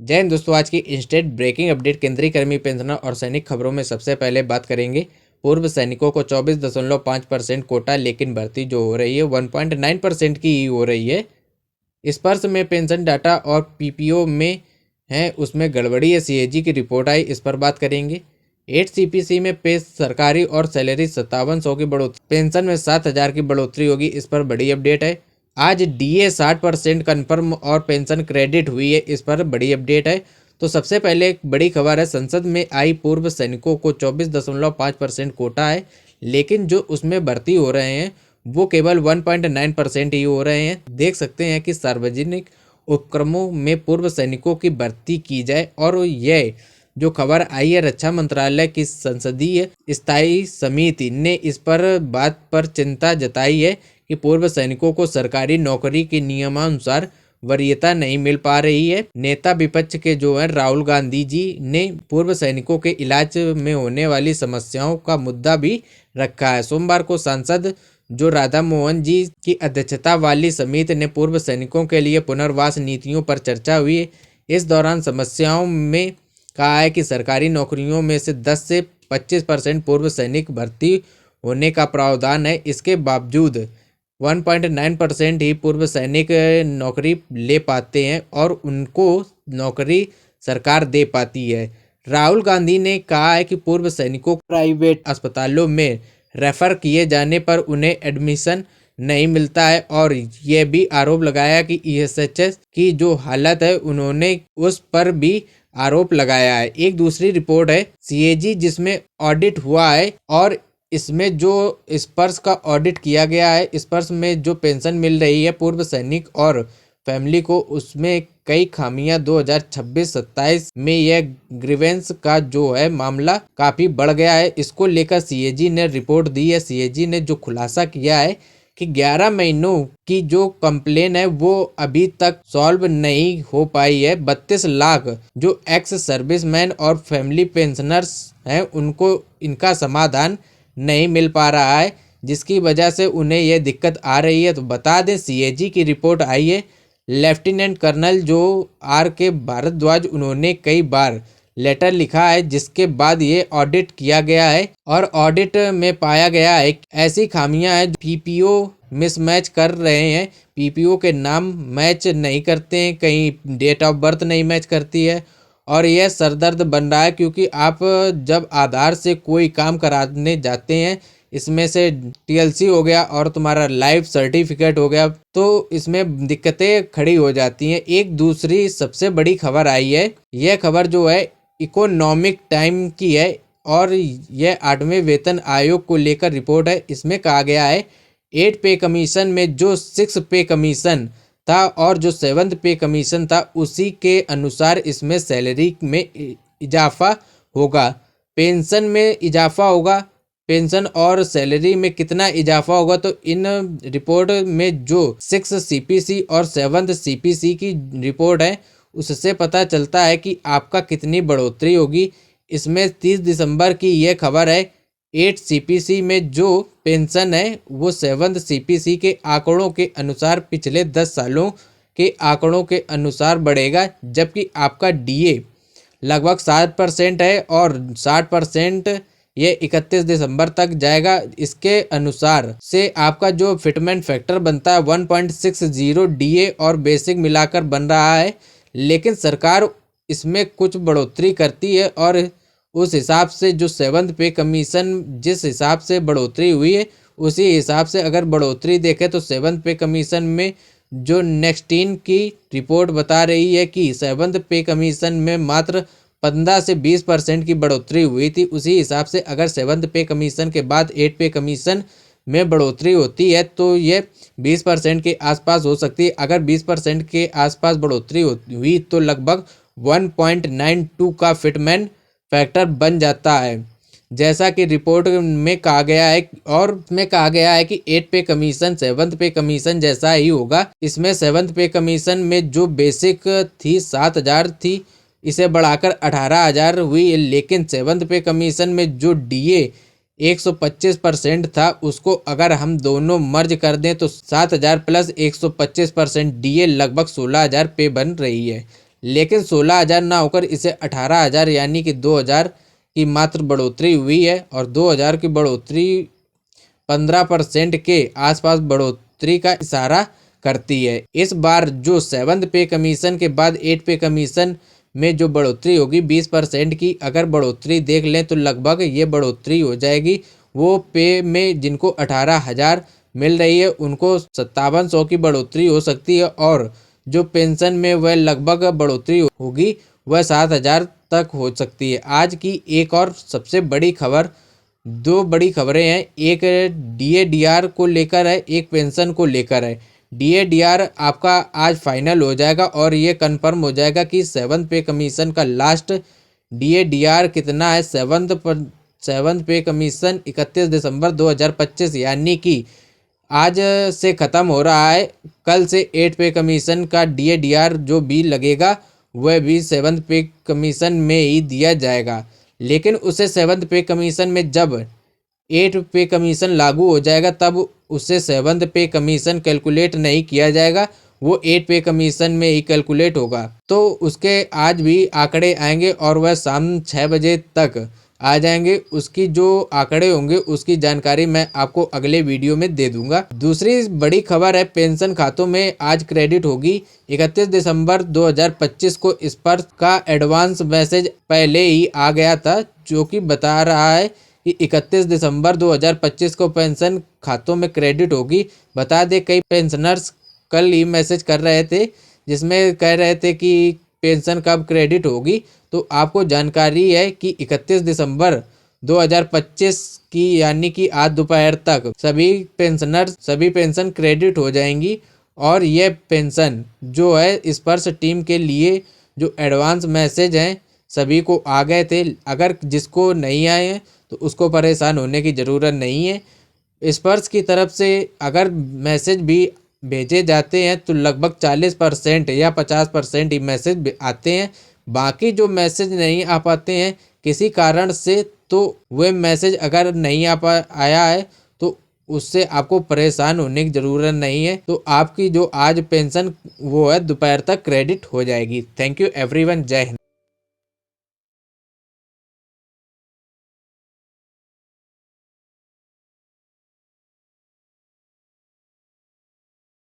जय हिंद दोस्तों, आज की इंस्टेंट ब्रेकिंग अपडेट केंद्रीय कर्मी पेंशनर और सैनिक खबरों में सबसे पहले बात करेंगे। पूर्व सैनिकों को 24.5% कोटा, लेकिन भर्ती जो हो रही है 1.9% की ही हो रही है। स्पर्श में पेंशन डाटा और पीपीओ में है उसमें गड़बड़ी है, सीएजी की रिपोर्ट आई, इस पर बात करेंगे। 8 सीपीसी में पे सरकारी और सैलरी 5700 की बढ़ोतरी, पेंशन में 7000 की बढ़ोतरी होगी, इस पर बड़ी अपडेट है। आज डीए 60% कन्फर्म और पेंशन क्रेडिट हुई है, इस पर बड़ी अपडेट है। तो सबसे पहले एक बड़ी खबर है, संसद में आई पूर्व सैनिकों को 24.5% कोटा है, लेकिन जो उसमें भर्ती हो रहे हैं वो केवल 1.9% ही हो रहे हैं। देख सकते हैं कि सार्वजनिक उपक्रमों में पूर्व सैनिकों की भर्ती की जाए, और यह जो खबर आई है, रक्षा मंत्रालय की संसदीय स्थायी समिति ने इस पर बात पर चिंता जताई है कि पूर्व सैनिकों को सरकारी नौकरी के नियमानुसार वरीयता नहीं मिल पा रही है। नेता विपक्ष के जो है राहुल गांधी जी ने पूर्व सैनिकों के इलाज में होने वाली समस्याओं का मुद्दा भी रखा है। सोमवार को सांसद जो राधा मोहन जी की अध्यक्षता वाली समिति ने पूर्व सैनिकों के लिए पुनर्वास नीतियों पर चर्चा हुई। इस दौरान समस्याओं में कहा है कि सरकारी नौकरियों में से 10 से 25% पूर्व सैनिक भर्ती होने का प्रावधान है। इसके बावजूद 1.9% ही पूर्व सैनिक नौकरी ले पाते हैं और उनको नौकरी सरकार दे पाती है। राहुल गांधी ने कहा है कि पूर्व सैनिकों को प्राइवेट अस्पतालों में रेफर किए जाने पर उन्हें एडमिशन नहीं मिलता है, और यह भी आरोप लगाया कि ईएसएचएस की जो हालत है उन्होंने उस पर भी आरोप लगाया है। एक दूसरी रिपोर्ट है सीएजी जिसमें ऑडिट हुआ है, और इसमें जो स्पर्श का ऑडिट किया गया है, स्पर्श में जो पेंशन मिल रही है पूर्व सैनिक और फैमिली को, उसमें कई खामियां 2026-27 में यह ग्रीवेंस का जो है मामला काफी बढ़ गया है। इसको लेकर सीएजी ने रिपोर्ट दी है। सीएजी ने जो खुलासा किया है कि 11 महीनों की जो कंप्लेन है वो अभी तक सॉल्व नहीं हो पाई है। 32 लाख जो एक्स सर्विसमैन और फैमिली पेंशनर्स हैं उनको इनका समाधान नहीं मिल पा रहा है, जिसकी वजह से उन्हें यह दिक्कत आ रही है। तो बता दें सीएजी की रिपोर्ट आई है। लेफ्टिनेंट कर्नल जो आर.के. भारद्वाज, उन्होंने कई बार लेटर लिखा है, जिसके बाद ये ऑडिट किया गया है, और ऑडिट में पाया गया है ऐसी खामियां हैं, पीपीओ मिसमैच कर रहे हैं, पीपीओ के नाम मैच नहीं करते हैं, कहीं डेट ऑफ बर्थ नहीं मैच करती है, और यह सरदर्द बन रहा है क्योंकि आप जब आधार से कोई काम कराने जाते हैं, इसमें से टीएलसी हो गया और तुम्हारा लाइफ सर्टिफिकेट हो गया, तो इसमें दिक्कतें खड़ी हो जाती हैं। एक दूसरी सबसे बड़ी खबर आई है, यह खबर जो है इकोनॉमिक टाइम की है, और यह 8वें वेतन आयोग को लेकर रिपोर्ट है। इसमें कहा गया है 8 पे कमीशन में जो 6 पे कमीशन था और जो 7th पे कमीशन था, उसी के अनुसार इसमें सैलरी में इजाफा होगा, पेंशन में इजाफा होगा। पेंशन और सैलरी में कितना इजाफा होगा, तो इन रिपोर्ट में जो 6 सीपीसी और 7th सीपीसी की रिपोर्ट है उससे पता चलता है कि आपका कितनी बढ़ोतरी होगी। इसमें 30 दिसंबर की यह खबर है। 8 सीपीसी में जो पेंशन है वो 7th सीपीसी के आंकड़ों के अनुसार पिछले 10 सालों के आंकड़ों के अनुसार बढ़ेगा, जबकि आपका डीए लगभग 7% है और 60% ये 31 दिसंबर तक जाएगा। इसके अनुसार से आपका जो फिटमेंट फैक्टर बनता है 1.60 डीए और बेसिक मिलाकर बन रहा है, लेकिन सरकार इसमें कुछ बढ़ोतरी करती है, और उस हिसाब से जो 7th पे कमीशन जिस हिसाब से बढ़ोतरी हुई है उसी हिसाब से अगर बढ़ोतरी देखें तो 7th पे कमीशन में जो नेक्स्टीन की रिपोर्ट बता रही है कि 7th पे कमीशन में मात्र 15 से 20% की बढ़ोतरी हुई थी। उसी हिसाब से अगर 7th पे कमीशन के बाद 8 पे कमीशन में बढ़ोतरी होती है तो ये 20% के आसपास हो सकती है। अगर 20% के आसपास बढ़ोतरी हुई तो लगभग 1.92 का फिटमेंट फैक्टर बन जाता है, जैसा कि रिपोर्ट में कहा गया है। और इसमें कहा गया है कि 8 पे कमीशन 7th पे कमीशन जैसा ही होगा। इसमें 7th पे कमीशन में जो बेसिक थी 7,000 थी, इसे बढ़ाकर 18,000 हुई, लेकिन 7th पे कमीशन में जो डीए 125% था, उसको अगर हम दोनों मर्ज कर दें तो 7,000 प्लस 125% डीए लगभग 16,000 पे बन रही है। लेकिन 16,000 ना होकर इसे 18,000 यानी कि 2,000 की मात्र बढ़ोतरी हुई है और 2,000 की बढ़ोतरी 15% के आसपास बढ़ोतरी का इशारा करती है। इस बार जो 7th पे कमीशन के बाद 8 पे कमीशन में जो बढ़ोतरी होगी 20% की अगर बढ़ोतरी देख लें तो लगभग ये बढ़ोतरी हो जाएगी। वो पे में जिनको 18,000 मिल रही है उनको 5700 की बढ़ोतरी हो सकती है और जो पेंशन में वह लगभग बढ़ोतरी होगी वह 7,000 तक हो सकती है। आज की एक और सबसे बड़ी खबर, दो बड़ी खबरें हैं, एक डीएडीआर को लेकर है, एक पेंशन को लेकर है। डीएडीआर आपका आज फाइनल हो जाएगा और ये कंफर्म हो जाएगा कि 7th पे कमीशन का लास्ट डीएडीआर कितना है। 7th पे कमीशन 31 दिसंबर 2025 यानी कि आज से ख़त्म हो रहा है। कल से 8 पे कमीशन का डीएडीआर जो भी लगेगा वह भी 7th पे कमीशन में ही दिया जाएगा। लेकिन उसे 7th पे कमीशन में जब 8 पे कमीशन लागू हो जाएगा तब उससे 7th पे कमीशन कैलकुलेट नहीं किया जाएगा, वो 8 पे कमीशन में ही कैलकुलेट होगा। तो उसके आज भी आंकड़े आएंगे और वह शाम 6 बजे तक आ जाएंगे। उसकी जो आंकड़े होंगे उसकी जानकारी मैं आपको अगले वीडियो में दे दूंगा। दूसरी बड़ी खबर है, पेंशन खातों में आज क्रेडिट होगी। 31 दिसंबर 2025 को इस पर का एडवांस मैसेज पहले ही आ गया था जो कि बता रहा है कि 31 दिसंबर 2025 को पेंशन खातों में क्रेडिट होगी। बता दें कई पेंशनर्स कल ही मैसेज कर रहे थे जिसमें कह रहे थे कि पेंशन कब क्रेडिट होगी। तो आपको जानकारी है कि 31 दिसंबर 2025 की यानी कि आज दोपहर तक सभी पेंशन क्रेडिट हो जाएंगी और यह पेंशन जो है स्पर्श टीम के लिए जो एडवांस मैसेज हैं सभी को आ गए थे। अगर जिसको नहीं आए हैं तो उसको परेशान होने की ज़रूरत नहीं है। स्पर्श की तरफ से अगर मैसेज भी भेजे जाते हैं तो लगभग 40% या 50% ही मैसेज आते हैं। बाकी जो मैसेज नहीं आ पाते हैं किसी कारण से, तो वह मैसेज अगर नहीं आया है तो उससे आपको परेशान होने की ज़रूरत नहीं है। तो आपकी जो आज पेंशन वो है दोपहर तक क्रेडिट हो जाएगी। थैंक यू एवरीवन, जय हिंद।